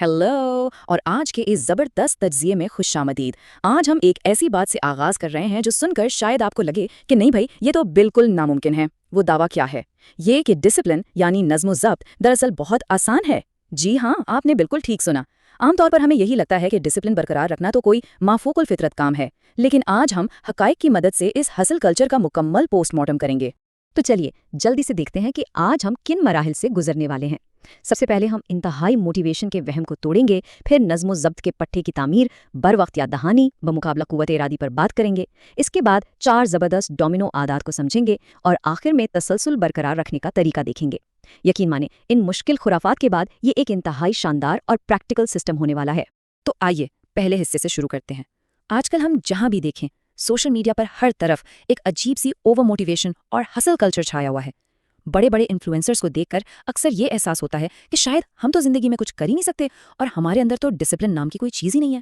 Hello और आज के इस ज़बरदस्त तज्ज़िये में खुशामदीद। आज हम एक ऐसी बात से आगाज़ कर रहे हैं जो सुनकर शायद आपको लगे कि नहीं भाई ये तो बिल्कुल नामुमकिन है। वो दावा क्या है? ये कि डिसिप्लिन यानी नज़्म-ओ-ज़ब्त दरअसल बहुत आसान है। जी हाँ, आपने बिल्कुल ठीक सुना। आमतौर पर हमें यही लगता है कि डिसिप्लिन बरकरार रखना तो कोई माफूकुल फितरत काम है, लेकिन आज हम हक़ाइक़ की मदद से इस हसल कल्चर का मुकम्मल पोस्टमार्टम करेंगे। तो चलिए जल्दी से देखते हैं कि आज हम किन मराहिल से गुजरने वाले हैं। सबसे पहले हम इंतहाई मोटिवेशन के वहम को तोड़ेंगे, फिर नज़्म ज़ब्त के पट्टे की तामीर, बर वक्त याद दहानी बमुकाबला कुव्वत इरादी पर बात करेंगे। इसके बाद 4 ज़बरदस्त डोमिनो आदात को समझेंगे और आखिर में तसलसल बरकरार रखने का तरीका देखेंगे। यकीन माने इन मुश्किल खुराफात के बाद ये एक इंतहाई शानदार और प्रैक्टिकल सिस्टम होने वाला है। तो आइए पहले हिस्से से शुरू करते हैं। आजकल हम जहाँ भी देखें सोशल मीडिया पर हर तरफ एक अजीब सी ओवर मोटिवेशन और हसल कल्चर छाया हुआ है। बड़े बड़े इन्फ्लुएंसर्स को देखकर अक्सर ये एहसास होता है कि शायद हम तो जिंदगी में कुछ कर ही नहीं सकते और हमारे अंदर तो डिसिप्लिन नाम की कोई चीज़ ही नहीं है।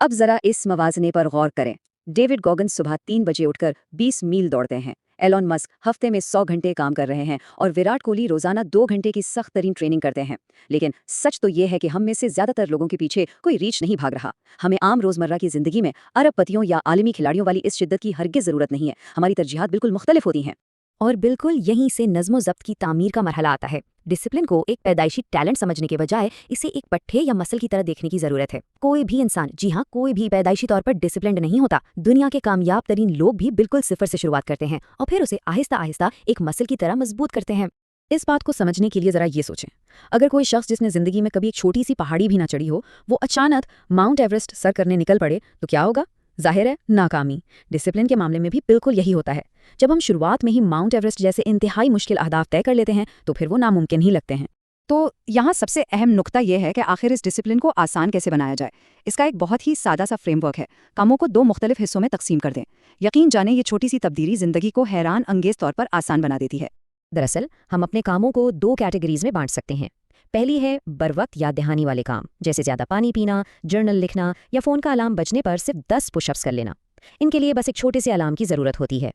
अब जरा इस मवाजने पर गौर करें। डेविड गॉगन्स सुबह 3 बजे उठकर 20 मील दौड़ते हैं। एलॉन मस्क हफ्ते में 100 घंटे काम कर रहे हैं और विराट कोहली रोजाना 2 घंटे की सख्त तरीन ट्रेनिंग करते हैं। लेकिन सच तो ये है कि हम में से ज्यादातर लोगों के पीछे कोई रीच नहीं भाग रहा। हमें आम रोजमर्रा की जिंदगी में अरबपतियों या आलमी खिलाड़ियों वाली इस शिद्दत की हरगिज जरूरत नहीं है। हमारी तरजीहात बिल्कुल मुख्तलिफ होती हैं। और बिल्कुल यहीं से नज़्म-ओ-ज़ब्त की तामीर का मरहला आता है। डिसिप्लिन को एक पैदाइशी टैलेंट समझने के बजाय इसे एक पट्टे या मसल की तरह देखने की जरूरत है। कोई भी इंसान, जी हाँ कोई भी पैदाइशी तौर पर डिसिप्लिन्ड नहीं होता। दुनिया के कामयाब तरीन लोग भी बिल्कुल सिफर से शुरुआत करते हैं और फिर उसे आहिस्ता आहिस्ता एक मसल की तरह मजबूत करते हैं। इस बात को समझने के लिए जरा ये सोचें, अगर कोई शख्स जिसने जिंदगी में कभी एक छोटी सी पहाड़ी भी ना चढ़ी हो, वो अचानक माउंट एवरेस्ट सर करने निकल पड़े तो क्या होगा? जाहिर है नाकामी। डिसिप्लिन के मामले में भी बिल्कुल यही होता है। जब हम शुरुआत में ही माउंट एवरेस्ट जैसे इंतहाई मुश्किल अहदाफ तय कर लेते हैं तो फिर वो नामुमकिन ही लगते हैं। तो यहाँ सबसे अहम नुक्ता यह है कि आखिर इस डिसिप्लिन को आसान कैसे बनाया जाए। इसका एक बहुत ही सादा सा फ्रेमवर्क है। कामों को 2 मुख्तलिफ हिस्सों में तकसीम कर दें। यकीन जाने ये छोटी सी तब्दीली जिंदगी को हैरान अंगेज तौर पर आसान बना देती है। दरअसल हम अपने कामों को 2 कैटेगरीज में बांट सकते हैं। पहली है बरवक्त याद दहानी वाले काम, जैसे ज्यादा पानी पीना, जर्नल लिखना या फोन का अलार्म बजने पर सिर्फ 10 पुशअप्स कर लेना। इनके लिए बस एक छोटे से अलार्म की जरूरत होती है।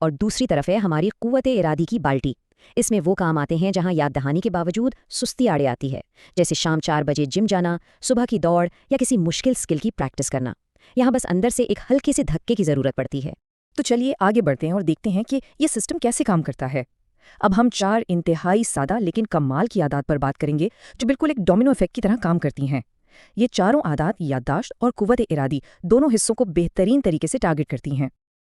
और दूसरी तरफ है हमारी कुव्वत इरादी की बाल्टी। इसमें वो काम आते हैं जहां याद दहानी के बावजूद सुस्ती आड़े आती है, जैसे शाम 4 बजे जिम जाना, सुबह की दौड़ या किसी मुश्किल स्किल की प्रैक्टिस करना। यहाँ बस अंदर से एक हल्के से धक्के की जरूरत पड़ती है। तो चलिए आगे बढ़ते हैं और देखते हैं कि ये सिस्टम कैसे काम करता है। अब हम 4 इंतहाई सादा लेकिन कमाल की आदत पर बात करेंगे जो बिल्कुल एक डोमिनो इफेक्ट की तरह काम करती हैं। ये चारों आदत याददाश्त और कुव्वत इरादी दोनों हिस्सों को बेहतरीन तरीके से टारगेट करती हैं।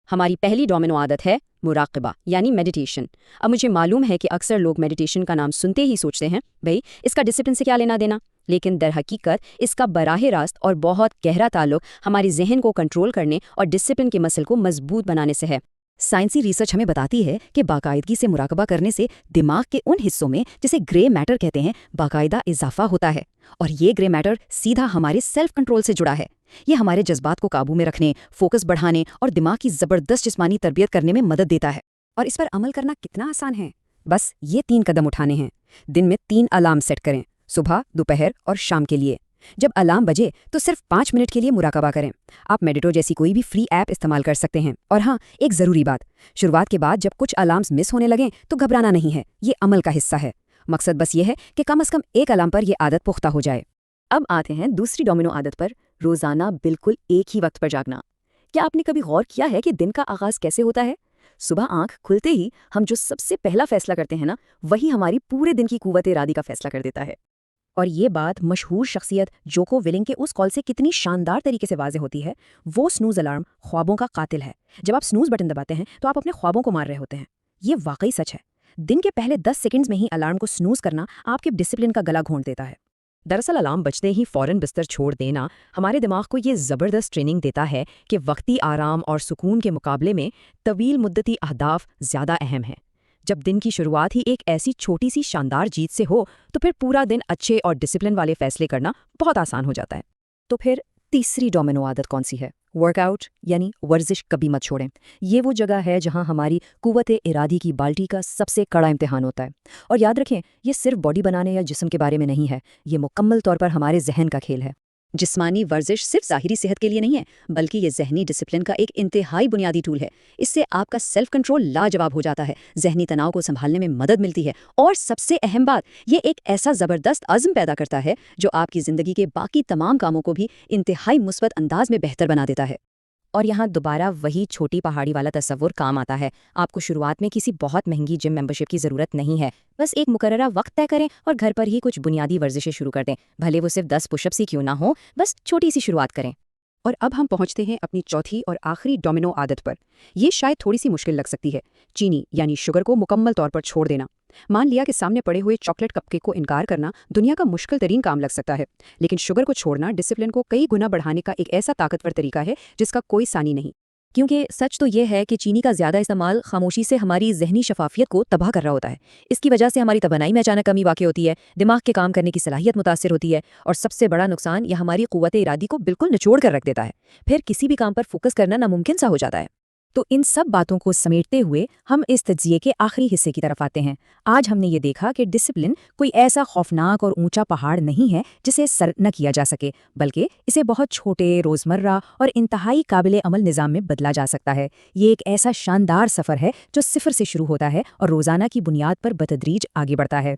हमारी पहली डोमिनो आदत है मुराक़बा यानी मेडिटेशन। अब मुझे मालूम है कि अक्सर लोग मेडिटेशन का नाम सुनते ही सोचते हैं भाई इसका डिसिप्लिन से क्या लेना देना, लेकिन दरहकीकत इसका बराह रास्त और बहुत गहरा ताल्लुक हमारे जहन को कंट्रोल करने और डिसिप्लिन के मसल को मजबूत बनाने से है। साइंसी रिसर्च हमें बताती है कि बाकायदगी से मुराकबा करने से दिमाग के उन हिस्सों में जिसे ग्रे मैटर कहते हैं बाकायदा इजाफा होता है और ये ग्रे मैटर सीधा हमारे सेल्फ कंट्रोल से जुड़ा है। ये हमारे जज्बात को काबू में रखने, फोकस बढ़ाने और दिमाग की ज़बरदस्त जिस्मानी तरबियत करने में मदद देता है। और इस पर अमल करना कितना आसान है। बस ये 3 कदम उठाने हैं। दिन में 3 अलार्म सेट करें, सुबह, दोपहर और शाम के लिए। जब अलार्म बजे तो सिर्फ 5 मिनट के लिए मुराकबा करें। आप मेडिटो जैसी कोई भी फ्री ऐप इस्तेमाल कर सकते हैं। और हाँ, एक ज़रूरी बात, शुरुआत के बाद जब कुछ अलार्म्स मिस होने लगें तो घबराना नहीं है, ये अमल का हिस्सा है। मकसद बस ये है कि कम से कम एक अलार्म पर यह आदत पुख्ता हो जाए। अब आते हैं दूसरी डोमिनो आदत पर, रोज़ाना बिल्कुल एक ही वक्त पर जागना। क्या आपने कभी गौर किया है कि दिन का आगाज़ कैसे होता है? सुबह आंख खुलते ही हम जो सबसे पहला फैसला करते हैं ना, वही हमारी पूरे दिन की कुव्वत इरादी का फैसला कर देता है। और ये बात मशहूर शख्सियत जोको विलिंग के उस कॉल से कितनी शानदार तरीके से वाज़ेह होती है। वो स्नूज़ अलार्म ख्वाबों का कातिल है। जब आप स्नूज़ बटन दबाते हैं तो आप अपने ख्वाबों को मार रहे होते हैं। ये वाकई सच है। दिन के पहले 10 सेकंड्स में ही अलार्म को स्नूज़ करना आपके डिसिप्लिन का गला घोंट देता है। दरअसल अलार्म बजते ही फौरन बिस्तर छोड़ देना हमारे दिमाग को ये ज़बरदस्त ट्रेनिंग देता है कि वक्ती आराम और सुकून के मुकाबले में तवील मुद्दती अहदाफ ज़्यादा अहम है। जब दिन की शुरुआत ही एक ऐसी छोटी सी शानदार जीत से हो तो फिर पूरा दिन अच्छे और डिसिप्लिन वाले फैसले करना बहुत आसान हो जाता है। तो फिर तीसरी डोमिनो आदत कौन सी है? वर्कआउट यानी वर्जिश कभी मत छोड़ें। ये वो जगह है जहां हमारी कुव्वत इरादी की बाल्टी का सबसे कड़ा इम्तिहान होता है। और याद रखें, ये सिर्फ बॉडी बनाने या जिस्म के बारे में नहीं है, ये मुकम्मल तौर पर हमारे जहन का खेल है। جسمانی ورزش صرف ظاہری صحت کے لیے نہیں ہے، بلکہ یہ ذہنی ڈسپلن کا ایک انتہائی بنیادی ٹول ہے۔ اس سے آپ کا سیلف کنٹرول لاجواب ہو جاتا ہے، ذہنی تناؤ کو سنبھالنے میں مدد ملتی ہے، اور سب سے اہم بات، یہ ایک ایسا زبردست عزم پیدا کرتا ہے جو آپ کی زندگی کے باقی تمام کاموں کو بھی انتہائی مثبت انداز میں بہتر بنا دیتا ہے۔ اور یہاں دوبارہ وہی چھوٹی پہاڑی والا تصور کام آتا ہے۔ آپ کو شروعات میں کسی بہت مہنگی جم ممبرشپ کی ضرورت نہیں ہے، بس ایک مقررہ وقت طے کریں اور گھر پر ہی کچھ بنیادی ورزشیں شروع کر دیں، بھلے وہ صرف 10 پش اپس ہی کیوں نہ ہوں، بس چھوٹی سی شروعات کریں۔ اور اب ہم پہنچتے ہیں اپنی چوتھی اور آخری ڈومینو عادت پر۔ یہ شاید تھوڑی سی مشکل لگ سکتی ہے، چینی یعنی شوگر کو مکمل طور پر چھوڑ دینا۔ مان لیا کہ سامنے پڑے ہوئے چاکلیٹ کپ کیک کو انکار کرنا دنیا کا مشکل ترین کام لگ سکتا ہے، لیکن شوگر کو چھوڑنا ڈسپلن کو کئی گنا بڑھانے کا ایک ایسا طاقتور طریقہ ہے جس کا کوئی ثانی نہیں۔ کیونکہ سچ تو یہ ہے کہ چینی کا زیادہ استعمال خاموشی سے ہماری ذہنی شفافیت کو تباہ کر رہا ہوتا ہے۔ اس کی وجہ سے ہماری توانائی میں اچانک کمی واقع ہوتی ہے، دماغ کے کام کرنے کی صلاحیت متاثر ہوتی ہے، اور سب سے بڑا نقصان یہ ہماری قوت ارادی کو بالکل نچوڑ کر رکھ دیتا ہے۔ پھر کسی بھی کام پر فوکس کرنا ناممکن سا ہو جاتا ہے۔ تو ان سب باتوں کو سمیٹتے ہوئے ہم اس تجزیے کے آخری حصے کی طرف آتے ہیں۔ آج ہم نے یہ دیکھا کہ ڈسپلن کوئی ایسا خوفناک اور اونچا پہاڑ نہیں ہے جسے سر نہ کیا جا سکے، بلکہ اسے بہت چھوٹے، روزمرہ اور انتہائی قابل عمل نظام میں بدلا جا سکتا ہے۔ یہ ایک ایسا شاندار سفر ہے جو صفر سے شروع ہوتا ہے اور روزانہ کی بنیاد پر بتدریج آگے بڑھتا ہے۔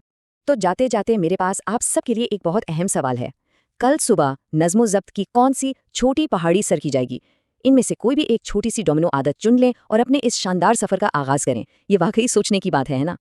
تو جاتے جاتے میرے پاس آپ سب کے لیے ایک بہت اہم سوال ہے۔ کل صبح نظم و ضبط کی کون سی چھوٹی پہاڑی سر کی جائے گی؟ ان میں سے کوئی بھی ایک چھوٹی سی ڈومینو عادت چن لیں اور اپنے اس شاندار سفر کا آغاز کریں۔ یہ واقعی سوچنے کی بات ہے نا؟